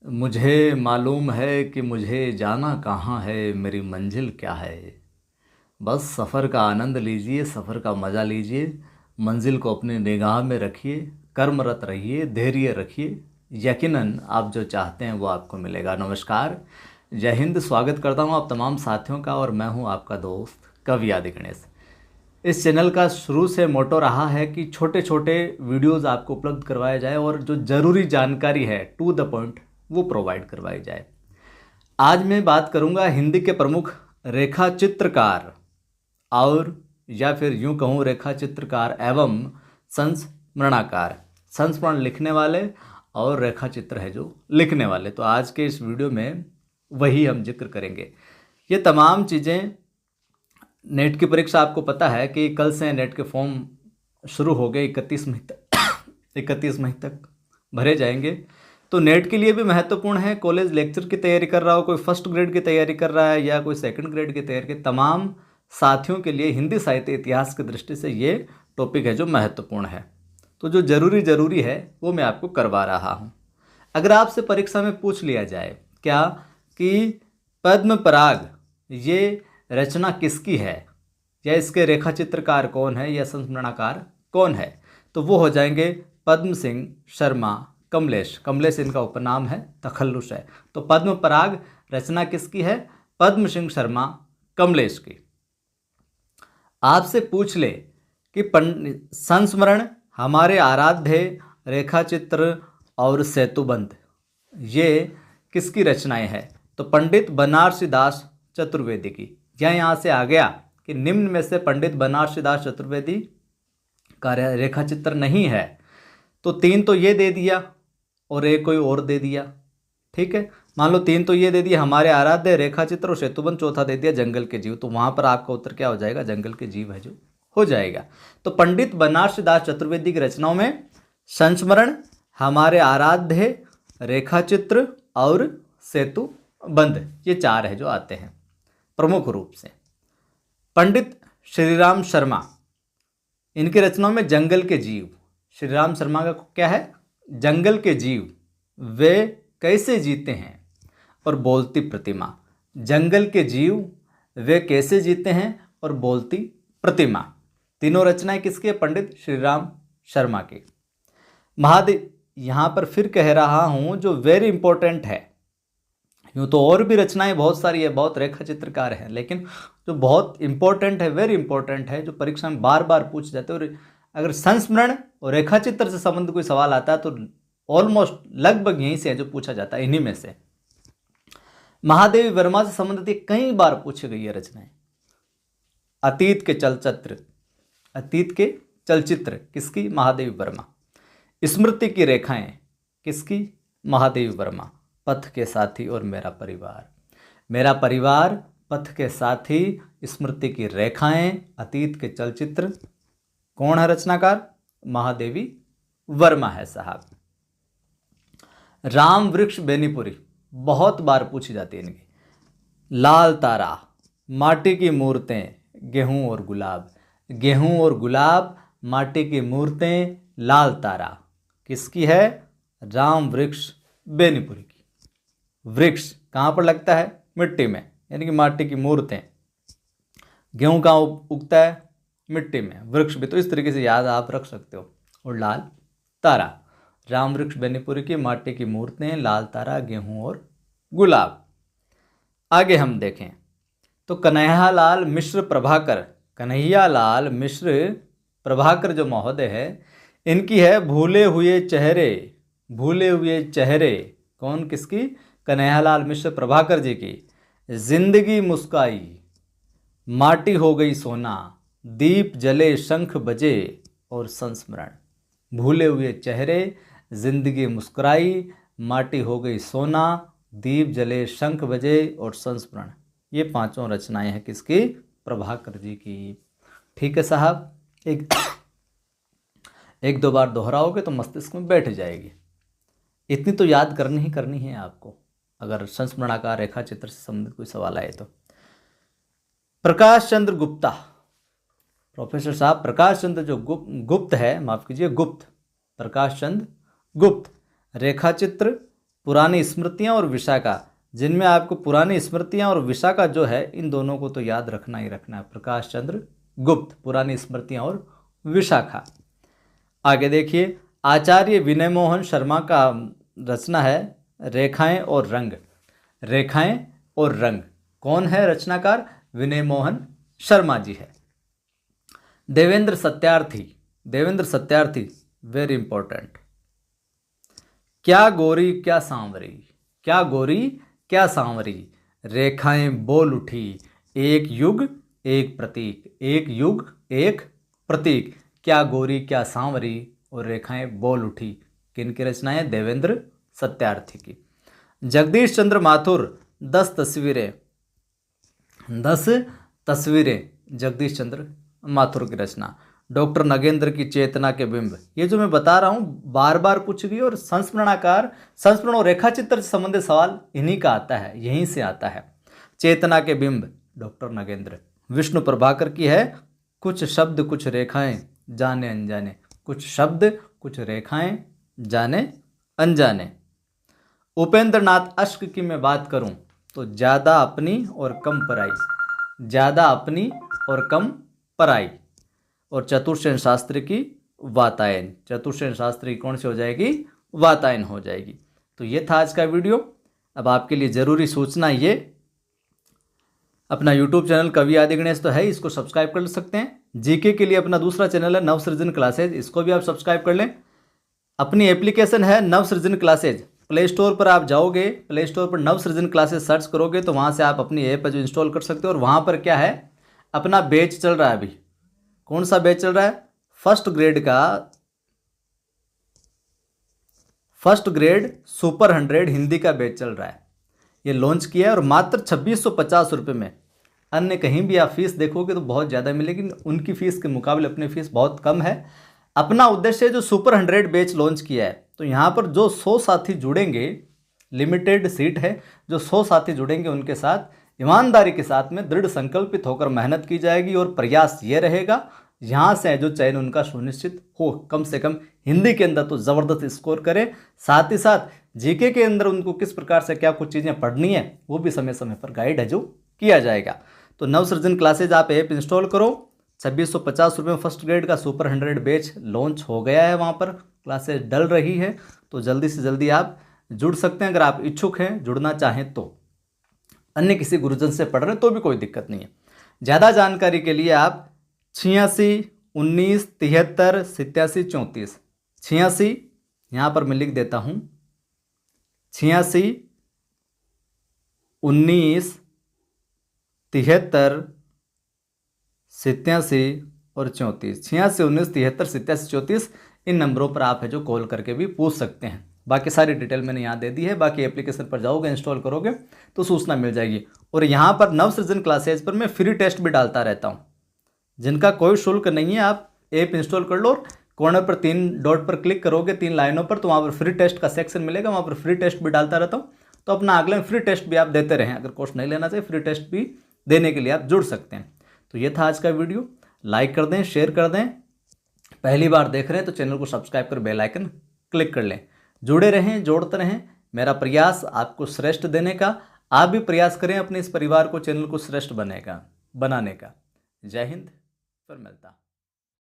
मुझे मालूम है कि मुझे जाना कहाँ है, मेरी मंजिल क्या है। बस सफ़र का आनंद लीजिए, सफ़र का मज़ा लीजिए, मंजिल को अपनी निगाह में रखिए, कर्मरत रहिए, धैर्य रखिए। यकीनन आप जो चाहते हैं वो आपको मिलेगा। नमस्कार, जय हिंद। स्वागत करता हूँ आप तमाम साथियों का, और मैं हूँ आपका दोस्त कवि आदि गणेश। इस चैनल का शुरू से मोटो रहा है कि छोटे छोटे वीडियोस आपको उपलब्ध करवाया जाए और जो ज़रूरी जानकारी है टू द पॉइंट वो प्रोवाइड करवाई जाए। आज मैं बात करूंगा हिंदी के प्रमुख रेखा चित्रकार, और या फिर यूं कहूं रेखा चित्रकार एवं संस्मरणाकार। संस्मरण लिखने वाले और रेखा चित्र है जो लिखने वाले। तो आज के इस वीडियो में वही हम जिक्र करेंगे। ये तमाम चीज़ें, नेट की परीक्षा आपको पता है कि कल से नेट के फॉर्म शुरू हो गए। 31 मई तक 31 मई तक भरे जाएंगे। तो नेट के लिए भी महत्वपूर्ण है। कॉलेज लेक्चर की तैयारी कर रहा हो, कोई फर्स्ट ग्रेड की तैयारी कर रहा है या कोई सेकंड ग्रेड की तैयारी के तमाम साथियों के लिए हिंदी साहित्य इतिहास की दृष्टि से ये टॉपिक है जो महत्वपूर्ण है। तो जो ज़रूरी है वो मैं आपको करवा रहा हूँ। अगर आपसे परीक्षा में पूछ लिया जाए क्या कि पद्म पराग ये रचना किसकी है, या इसके रेखा चित्रकार कौन है, या संस्मरणाकार कौन है, तो वो हो जाएंगे पद्म सिंह शर्मा कमलेश। कमलेश इनका उपनाम है, तखल्लुस है। तो पद्म पराग रचना किसकी है? पद्म सिंह शर्मा कमलेश की। आपसे पूछ ले कि संस्मरण, हमारे आराध्य, रेखा चित्र और सेतुबंध ये किसकी रचनाएं हैं? तो पंडित बनारसी दास चतुर्वेदी की। यहाँ से आ गया कि निम्न में से पंडित बनारसी दास चतुर्वेदी का रेखा चित्र नहीं है, तो 3 तो ये दे दिया और एक कोई और दे दिया। ठीक है, मान लो 3 तो ये दे दिया हमारे आराध्य, रेखा चित्र और सेतुबंध, चौथा दे दिया जंगल के जीव। तो वहाँ पर आपका उत्तर क्या हो जाएगा? जंगल के जीव है जो हो जाएगा। तो पंडित बनारसी दास चतुर्वेदी की रचनाओं में संस्मरण, हमारे आराध्य, रेखा चित्र और सेतुबंध, ये 4 है जो आते हैं प्रमुख रूप से। पंडित श्रीराम शर्मा, इनकी रचनाओं में जंगल के जीव। श्रीराम शर्मा का क्या है? जंगल के जीव, वे कैसे जीते हैं और बोलती प्रतिमा। जंगल के जीव, वे कैसे जीते हैं और बोलती प्रतिमा, तीनों रचनाएं किसकी है? पंडित श्रीराम शर्मा की। महादेव, यहाँ पर फिर कह रहा हूँ जो वेरी इंपॉर्टेंट है। यूँ तो और भी रचनाएं बहुत सारी है, बहुत रेखा चित्रकार हैं, लेकिन जो बहुत इंपॉर्टेंट है, वेरी इंपॉर्टेंट है, जो परीक्षा में बार बार पूछ जाते हैं, और अगर संस्मरण और रेखा चित्र से संबंधित कोई सवाल आता है तो ऑलमोस्ट लगभग यहीं से है जो पूछा जाता है, इन्हीं में से। महादेवी वर्मा से संबंधित कई बार पूछी गई है रचनाएं। अतीत के चलचित्र किसकी? महादेवी वर्मा। स्मृति की रेखाएं किसकी? महादेवी वर्मा। पथ के साथी और मेरा परिवार, पथ के साथी, स्मृति की रेखाएं, अतीत के चलचित्र, कौन है रचनाकार? महादेवी वर्मा है साहब। राम वृक्ष बेनीपुरी बहुत बार पूछी जाती है इनकी। लाल तारा, माटी की मूर्तें, गेहूं और गुलाब, माटी की मूर्तें, लाल तारा किसकी है? राम वृक्ष बेनीपुरी की। वृक्ष कहाँ पर लगता है? मिट्टी में, यानी कि माटी की मूर्तें। गेहूं कहाँ उगता है? मिट्टी में। वृक्ष भी तो इस तरीके से याद आप रख सकते हो। और लाल तारा, राम वृक्ष बेनीपुरी की, माटी की मूर्तें, लाल तारा, गेहूं और गुलाब। आगे हम देखें तो कन्हैयालाल मिश्र प्रभाकर जो महोदय है, इनकी है भूले हुए चेहरे। कौन? किसकी? कन्हैयालाल मिश्र प्रभाकर जी की। जिंदगी मुस्काई, माटी हो गई सोना, दीप जले शंख बजे और संस्मरण। भूले हुए चेहरे, जिंदगी मुस्कुराई, माटी हो गई सोना, दीप जले शंख बजे और संस्मरण, ये 5 रचनाएं हैं किसकी? प्रभाकर जी की। ठीक है साहब, एक दो बार दोहराओगे तो मस्तिष्क में बैठ जाएगी। इतनी तो याद करनी है आपको, अगर संस्मरणाकार रेखा चित्र से संबंधित कोई सवाल आए तो। प्रकाश चंद्र गुप्ता, प्रोफेसर साहब प्रकाश चंद्र जो गुप्त है, माफ कीजिए गुप्त, प्रकाश चंद्र गुप्त, रेखा चित्र पुरानी स्मृतियाँ और विशाखा, जिनमें आपको पुरानी स्मृतियाँ और विशाखा जो है इन दोनों को तो याद रखना ही रखना है। प्रकाश चंद्र गुप्त, पुरानी स्मृतियाँ और विशाखा। आगे देखिए, आचार्य विनय मोहन शर्मा का रचना है रेखाएं और रंग। रेखाएं और रंग कौन है रचनाकार? विनय मोहन शर्मा जी है। Devendra Satyarthi, Devendra Satyarthi very important. क्या गोरी क्या सांवरी, क्या गोरी क्या सांवरी, रेखाएं बोल उठी, एक युग एक प्रतीक, एक युग एक प्रतीक। क्या गोरी क्या सांवरी और रेखाएं बोल उठी, किनकी रचनाएं? देवेंद्र सत्यार्थी की। जगदीश चंद्र माथुर 10 तस्वीरें, 10 तस्वीरें जगदीश चंद्र माथुर की रचना। डॉक्टर नगेंद्र की चेतना के बिंब, ये जो मैं बता रहा हूँ बार बार पूछ गई, और संस्मरण और रेखाचित्र से संबंधित सवाल इन्हीं का आता है, यहीं से आता है। चेतना के बिंब डॉक्टर नगेंद्र। विष्णु प्रभाकर की है कुछ शब्द कुछ रेखाएं जाने अनजाने, कुछ शब्द कुछ रेखाएं जाने अनजाने। उपेंद्र नाथ अश्क की मैं बात करूं तो ज़्यादा अपनी और कम पराई, ज़्यादा अपनी और कम पराई। और चतुर्सेन शास्त्री की वातायन, चतुर्सेन शास्त्री की कौन सी हो जाएगी? वातायन हो जाएगी। तो ये था आज का वीडियो। अब आपके लिए ज़रूरी सूचना, ये अपना यूट्यूब चैनल कवि आदि गणेश तो है, इसको सब्सक्राइब कर सकते हैं। जीके के लिए अपना दूसरा चैनल है नवसृजन क्लासेज, इसको भी आप सब्सक्राइब कर लें। अपनी एप्लीकेशन है नवसृजन क्लासेज, प्ले स्टोर पर आप जाओगे, प्ले स्टोर पर नवसृजन क्लासेज सर्च करोगे तो वहाँ से आप अपनी ऐप जो इंस्टॉल कर सकते हो। और वहाँ पर क्या है, अपना बैच चल रहा है अभी। कौन सा बैच चल रहा है? फर्स्ट ग्रेड सुपर 100 हिंदी का बैच चल रहा है। ये लॉन्च किया है और मात्र 2650 रुपये में। अन्य कहीं भी आप फीस देखोगे तो बहुत ज़्यादा मिलेगी, उनकी फ़ीस के मुकाबले अपनी फ़ीस बहुत कम है। अपना उद्देश्य जो सुपर 100 बैच लॉन्च किया है, तो यहाँ पर जो 100 साथी जुड़ेंगे, लिमिटेड सीट है, जो 100 साथी जुड़ेंगे उनके साथ ईमानदारी के साथ में दृढ़ संकल्पित होकर मेहनत की जाएगी। और प्रयास ये रहेगा यहाँ से जो चयन उनका सुनिश्चित हो, कम से कम हिंदी के अंदर तो ज़बरदस्त स्कोर करें, साथ ही साथ जीके के अंदर उनको किस प्रकार से क्या कुछ चीज़ें पढ़नी है वो भी समय समय पर गाइड है जो किया जाएगा। तो नवसृजन क्लासेज आप ऐप इंस्टॉल करो। 2650 रुपये में फर्स्ट ग्रेड का सुपर 100 बैच लॉन्च हो गया है, वहाँ पर क्लासेज डल रही है, तो जल्दी से जल्दी आप जुड़ सकते हैं अगर आप इच्छुक हैं, जुड़ना चाहें तो। अन्य किसी गुरुजन से पढ़ रहे हैं तो भी कोई दिक्कत नहीं है। ज़्यादा जानकारी के लिए आप 86 19 73 87 34, 86 यहाँ पर मैं लिख देता हूँ, 86 19 73 87 और 34, 86 19 73 87 34, इन नंबरों पर आप है जो कॉल करके भी पूछ सकते हैं। बाकी सारी डिटेल मैंने यहाँ दे दी है। बाकी एप्लीकेशन पर जाओगे, इंस्टॉल करोगे तो सूचना मिल जाएगी। और यहाँ पर नवसृजन क्लासेज पर मैं फ्री टेस्ट भी डालता रहता हूँ, जिनका कोई शुल्क नहीं है। आप ऐप इंस्टॉल कर लो, कॉर्नर पर 3 डॉट पर क्लिक करोगे, 3 लाइनों पर, तो वहाँ पर फ्री टेस्ट का सेक्शन मिलेगा, वहाँ पर फ्री टेस्ट भी डालता रहता हूँ। तो अपना अगले फ्री टेस्ट भी आप देते रहें। अगर कोर्स नहीं लेना चाहिए, फ्री टेस्ट भी देने के लिए आप जुड़ सकते हैं। तो ये था आज का वीडियो। लाइक कर दें, शेयर कर दें। पहली बार देख रहे हैं तो चैनल को सब्सक्राइब कर बेल आइकन क्लिक कर लें। जुड़े रहें, जोड़ते रहें। मेरा प्रयास आपको श्रेष्ठ देने का, आप भी प्रयास करें अपने इस परिवार को, चैनल को श्रेष्ठ बनाने का। जय हिंद, फिर मिलता।